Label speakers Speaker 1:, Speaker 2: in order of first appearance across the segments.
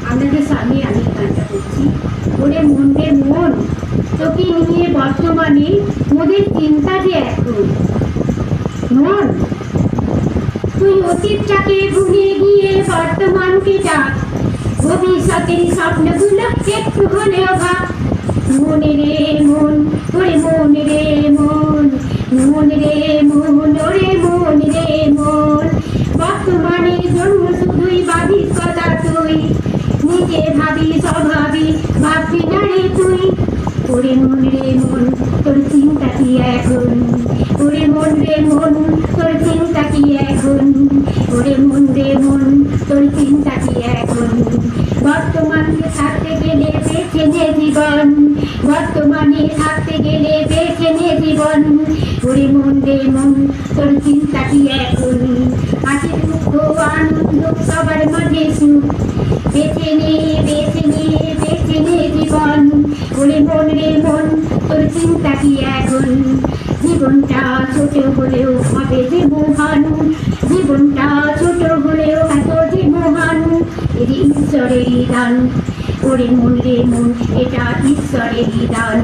Speaker 1: আপনাদের সামনে আমি গানটা করছি। ওরে মন রে মন, তোকে নিয়ে বর্তমানে মোদের চিন্তা যে এখন। মন, তুই অতীতটাকে ভুলে গিয়ে বর্তমানকে ডাক, ভবিষ্যতের স্বপ্নগুলো একটু হলেও ভাব। মনে রে মন, ওরে মন রে মন, মন রে মন, ওরে মন রে মন, বর্তমানের জন্য শুধুই ভাবিস কথা তুই, নিজে ভাবি স্বভাবি ভাববি না রে তুই। ওরে মন রে মন, তোর চিন্তা কি এখন? ওরে মন রে মন, তোর চিন্তা কি এখন? ওরে মন রে মন, তোর চিন্তা কি এখন? বর্তমানে থাকতে গেলে বেছে নে জীবন, বর্তমানে থাকতে গেলে বেছে নে জীবন। ওরে মন রে মন, তোর চিন্তা কি এখন? আছে দুঃখ আনন্দ সবার মাঝে সুখ, বেছে নে বেছে নে বেছে নে জীবন। ওরে মন রে মন, তোর চিন্তা কি এখন? জীবনটা ছোট হলেও হবে যে মহান, জীবনটা ছোট হলেও এত যে মহান, এটি ঈশ্বরেরই দান। ওরে মন রে মন, এটা ঈশ্বরেরই দান।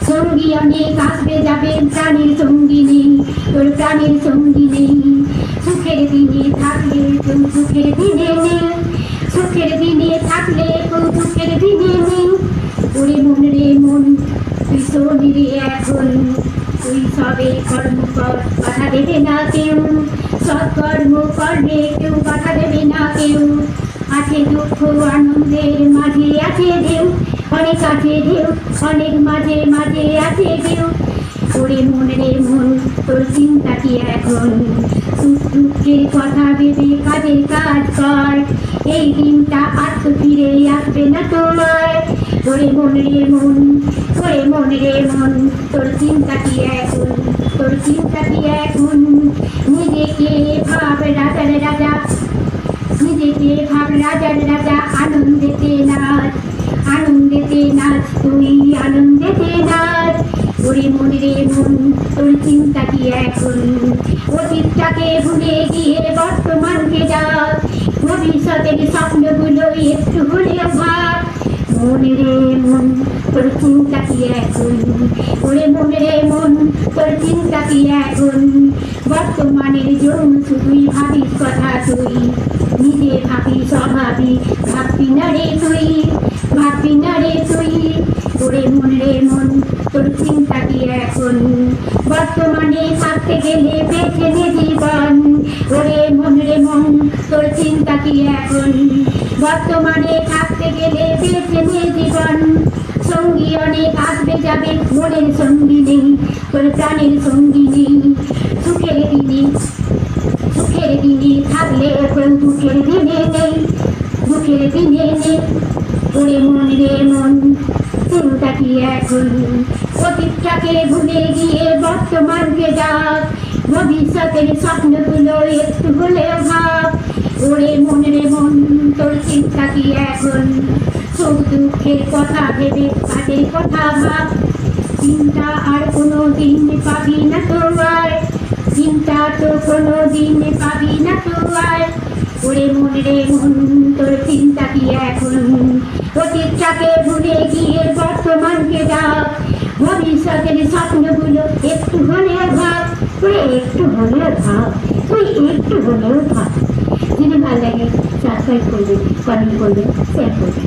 Speaker 1: সঙ্গী অনেক আসবে যাবে, প্রাণীর সঙ্গী নেই, তোর প্রাণীর সঙ্গী নেই। সুখের দিনে থাকলে কেউ সুখের দিনে নেই, সুখের দিনে থাকলে কেউ সুখের দিনে নেই। ওরে মন রে মন, তুই শোন রে এখন, তুই সবে কর্ম কর, বাধা দেবে না কেউ। সৎকর্ম করলে কেউ বাধা দেবে না কেউ। আছে দুঃখ আনন্দের মাঝে আছে ঢেউ, অনেক আছে ঢেউ, অনেক মাঝে মাঝে আছে ঢেউ। ওরে মন রে মন, তোর চিন্তা কি এখন? সুখ দুঃখের কথা ভেবে কাজের কাজ কর, এই দিনটা আর তো ফিরে আসবে না তোমার। ওরে মন রে মন, ওরে মন রে মন, তোর চিন্তা কি এখন? তোর চিন্তা কি এখন? নিজেকে ভাব রাজার রাজা, নিজেকে ভাব রাজার রাজা, আনন্দেতে নাচ, আনন্দেতে নাচ, তুই আনন্দেতে নাচ। ওরে মন রে মন, তোর চিন্তা কি এখন? অতীতটাকে ভুলে গিয়ে বর্তমানকে ডাক, ভবিষ্যতের স্বপ্নগুলো একটু হলেও ভাব। মন রে মন, তোর চিন্তা কি এখন? ওরে মন রে মন, তোর চিন্তা কি এখন? বর্তমানের জন্য শুধুই ভাবিস কথা তুই, নিজে ভাবি স্বভাবি ভাববি না রে তুই, ভাববি না রে তুই। ওরে মন রে মন, তোর চিন্তা কি এখন? বর্তমানে থাকতে গেলে বেছে নে জীবন। ওরে মন রে মন, তোর চিন্তা কি এখন? বর্তমানে থাকতে গেলে বেছে নে জীবন। সঙ্গী অনেক আসবে যাবে, মনের সঙ্গী নেই, তোর প্রাণের সঙ্গী নেই। সুখের দিনে, সুখের দিনে থাকলে কেউ দুঃখের দিনে নেই, দুঃখের দিনে নেই। ওরে মন রে মন, চিন্তা কি এখন? অতীতটাকে ভুলে গিয়ে বর্তমানকে ডাক, ভবিষ্যতের স্বপ্নগুলো একটু হলেও ভাব। ওরে মন রে মন, তোর চিন্তা কি এখন? সুখ দুঃখের কথা ভেবে কাজের কথা ভাব, চিন্তা আর কোনো দিন পাবি না তোর, চিন্তা তো কোনো দিন পাবি না তোর। ওরে মন রে মন, তোর চিন্তা কি এখন? অতীতটাকে ভুলে গিয়ে বর্তমানকে ডাক, ভবিষ্যতের স্বপ্নগুলো একটু হলেও ভাব। তুই একটু হলেও ভাব, তুই একটু হলেও ভাব। যদি ভালো লাগে সাবস্ক্রাইব করবে, কমেন্ট করবে, শেয়ার করবে।